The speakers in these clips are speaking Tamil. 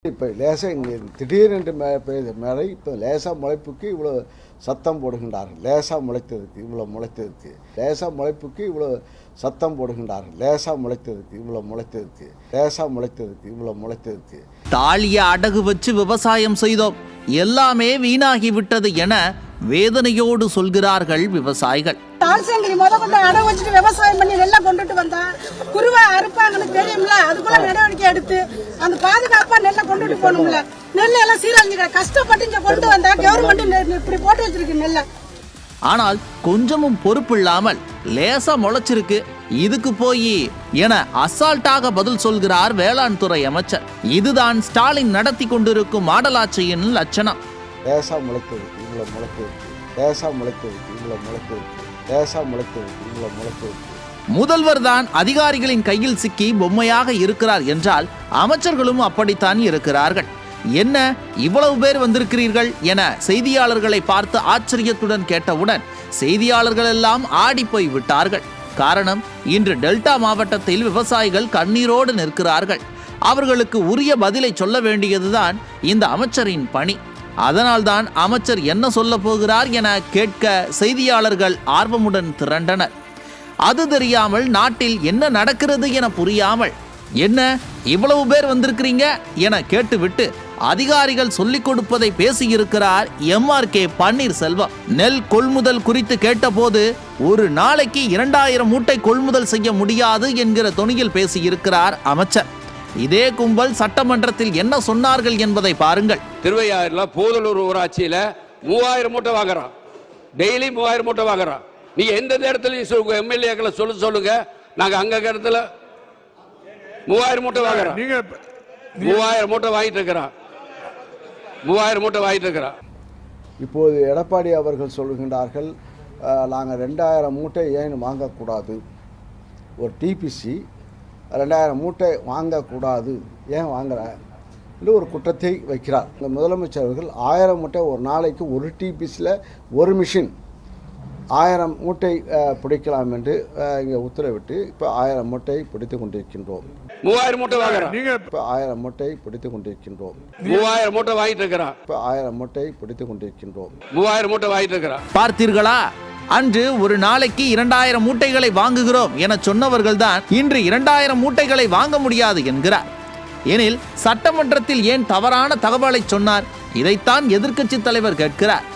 இப்போ லேசாக இங்கே திடீரென்று பெய்த மழை இப்போ லேசாக முளைப்புக்கு இவ்வளோ சத்தம் போடுகின்றார்கள். லேசாக முளைத்ததுக்கு இவ்வளோ முளைத்ததுக்கு, லேசாக முளைப்புக்கு இவ்வளோ சத்தம் போடுகின்றார்கள். லேசாக முளைத்ததுக்கு இவ்வளோ முளைத்ததுக்கு, லேசாக முளைத்ததுக்கு இவ்வளோ முளைத்ததுக்கு. தாலிய அடகு வச்சு விவசாயம் செய்தோம், எல்லாமே வீணாகி விட்டது என வேதனையோடு சொல்கிறார்கள் விவசாயிகள். தால்சங்கிரி கொண்டு அடை வச்சுட்டு விவசாயம் பண்ணி நெல்லை கொண்டுட்டு வந்தா குருவா அறுப்பாங்கன்னு தெரியும்ல, அதுக்குள்ள நடவடிக்கை எடுத்து அந்த பாதுகாப்பா நெல்லை கொண்டுட்டு போகணும்ல. நெல் எல்லாம் சீரழிஞ்சுக்க கஷ்டப்பட்டு இங்க கொண்டு வந்தா கவர்மெண்ட் இப்படி போட்டு வச்சிருக்கு நெல்லை. ஆனால் கொஞ்சமும் பொறுப்பில்லாமல் லேசா முளைச்சிருக்கு இதுக்கு போய் என அசால்ட்டாக பதில் சொல்கிறார் வேளாண் துறை அமைச்சர். இதுதான் ஸ்டாலின் நடத்தி கொண்டிருக்கும் மாடலாட்சியின் லட்சணம். லேசா முளைத்ததுக்கு இவ்வளோ முளைத்ததுக்கு, லேசா முளைத்ததுக்கு இவ்வளோ முளைத்ததுக்கு, லேசா முளைத்ததுக்கு இவ்வளோ முளைத்ததுக்கு. முதல்வர் தான் அதிகாரிகளின் கையில் சிக்கி பொம்மையாக இருக்கிறார் என்றால் அமைச்சர்களும் அப்படித்தான் இருக்கிறார்கள். என்ன இவ்வளவு பேர் வந்திருக்கிறீர்கள் என செய்தியாளர்களை பார்த்து ஆச்சரியத்துடன் கேட்டவுடன் செய்தியாளர்கள் எல்லாம் ஆடி போய் விட்டார்கள். காரணம், இன்று டெல்டா மாவட்டத்தில் விவசாயிகள் கண்ணீரோடு நிற்கிறார்கள். அவர்களுக்கு உரிய பதிலை சொல்ல வேண்டியதுதான் இந்த அமைச்சரின் பணி. அதனால்தான் அமைச்சர் என்ன சொல்ல போகிறார் என கேட்க செய்தியாளர்கள் ஆர்வமுடன் திரண்டனர். அது தெரியாமல் நாட்டில் என்ன நடக்கிறது என புரியாமல் என்ன இவ்வளவு பேர் வந்திருக்கிறீங்க என கேட்டுவிட்டு அதிகாரிகள் சொல்லிக் கொடுப்பதை பேசியிருக்கிறார் MRK பன்னீர்செல்வம். நெல் கொள்முதல் குறித்து கேட்டபோது ஒரு நாளைக்கு 2000 மூட்டை கொள்முதல் செய்ய முடியாது என்கிற தொனியில் பேசியிருக்கிறார் அமைச்சர். இதே கும்பல் சட்டமன்றத்தில் என்ன சொன்னார்கள் என்பதை பாருங்கள். திருவையாறுல போதலூர் ஊராட்சியில 3000 மூட்டை வாங்குறான், டெய்லி 3000 மூட்டை வாங்குறான். நீங்க எந்த இடத்துல எம்எல்ஏக்களை சொல்லுங்க, நாங்க அங்க இடத்துல 3000 மூட்டை வாங்குறோம். 3000 மூட்டை வாங்கிட்டு இருக்கிறான், 3000 மூட்டை வாங்கிட்டு இருக்கிறான். இப்போது எடப்பாடி அவர்கள் சொல்லுகின்றார்கள், நாங்கள் 2000 மூட்டை ஏன் வாங்கக்கூடாது, ஒரு டிபிசி 2000 மூட்டை வாங்கக்கூடாது, ஏன் வாங்குற என்று ஒரு குற்றத்தை வைக்கிறார். இந்த முதலமைச்சர் அவர்கள் 1000 மூட்டை ஒரு நாளைக்கு ஒரு டிபிசியில் ஒரு மிஷின் 1000 மூட்டை பிடிக்கலாம் என்று இங்கே உத்தரவிட்டு இப்போ 1000 மூட்டை பிடித்து கொண்டிருக்கின்றோம். 3000 மூட்டை வாங்குறோம். இப்போ 1000 மூட்டை பிடித்து கொண்டிருக்கின்றோம். 3000 மூட்டை வாங்கிட்டு இருக்கிறான். இப்போ 1000 மூட்டை பிடித்து கொண்டிருக்கின்றோம். 3000 மூட்டை வாங்கிட்டு இருக்கிறான். பார்த்தீர்களா, அன்று ஒரு நாளைக்கு 2000 மூட்டைகளை வாங்குகிறோம் என சொன்னவர்கள் தான் இன்று 2000 மூட்டைகளை வாங்க முடியாது என்கிறார். எனில் சட்டமன்றத்தில் ஏன் தவறான தகவலை சொன்னார்? இதைத்தான் எதிர்க்கட்சி தலைவர் கேட்கிறார்.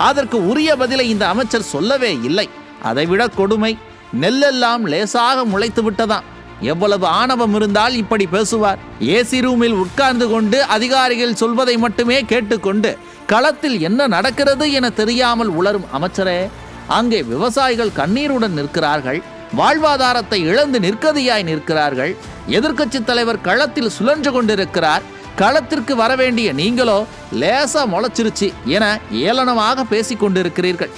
அதற்கு உரிய பதிலை இந்த அமைச்சர் சொல்லவே இல்லை. அதைவிட கொடுமை, நெல்லெல்லாம் லேசாக முளைத்து விட்டதாம். எவ்வளவு ஆணவம் இருந்தால் இப்படி பேசுவார்? ஏசி ரூமில் உட்கார்ந்து கொண்டு அதிகாரிகள் சொல்வதை மட்டுமே கேட்டுக்கொண்டு களத்தில் என்ன நடக்கிறது என தெரியாமல் உளரும் அமைச்சரே, அங்கே விவசாயிகள் கண்ணீருடன் நிற்கிறார்கள், வாழ்வாதாரத்தை இழந்து நிற்கதியாய் நிற்கிறார்கள். எதிர்க்கட்சி தலைவர் களத்தில் சுழன்று கொண்டிருக்கிறார். களத்திற்கு வர வேண்டிய நீங்களோ லேசா முளைச்சிருச்சு என ஏளனமாக பேசிக் கொண்டிருக்கிறீர்கள்.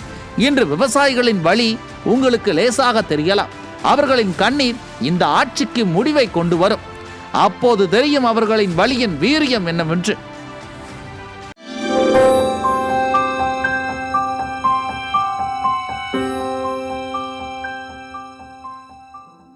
இன்று விவசாயிகளின் வலி உங்களுக்கு லேசாக தெரியலாம். அவர்களின் கண்ணீர் இந்த ஆட்சிக்கு முடிவை கொண்டு வரும். அப்போது தெரியும் அவர்களின் வலியின் வீரியம் என்னவென்று.